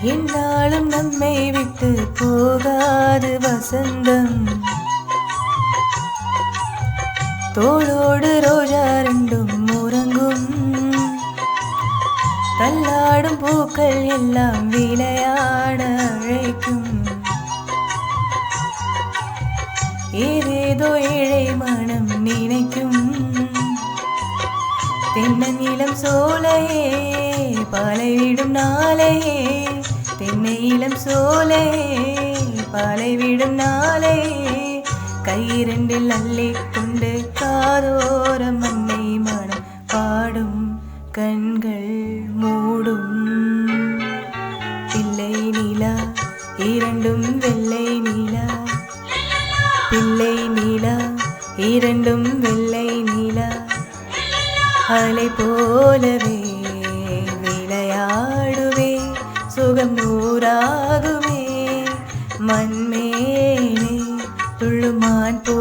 என்னாலும் நம்மை விட்டு போகாது வசந்தம் தோளோடு ரோஜா ரெண்டும் உறங்கும் தள்ளாடும் பூக்கள் எல்லாம் விளையாட அழைக்கும் ஏதேதோ ஏழை மனம் நினைக்கும் தென்னநீலம் சோலையே பாலை விடும் நாளையே தென்னை இளம் சோலையே பாலை விடும் நாளையே கையிரண்டில் அள்ளி கொண்டு காதோர மண்ணை மனம் பாடும் கண்கள் மூடும் பிள்ளை நீலா இரண்டும் வெள்ளை நீலா பிள்ளை நீலா இரண்டும் வெள்ளை நீலா அலை போலவே விளையாடுவே சுகம் நூறாகுமே மண்மேனே துள்ளுமான் போ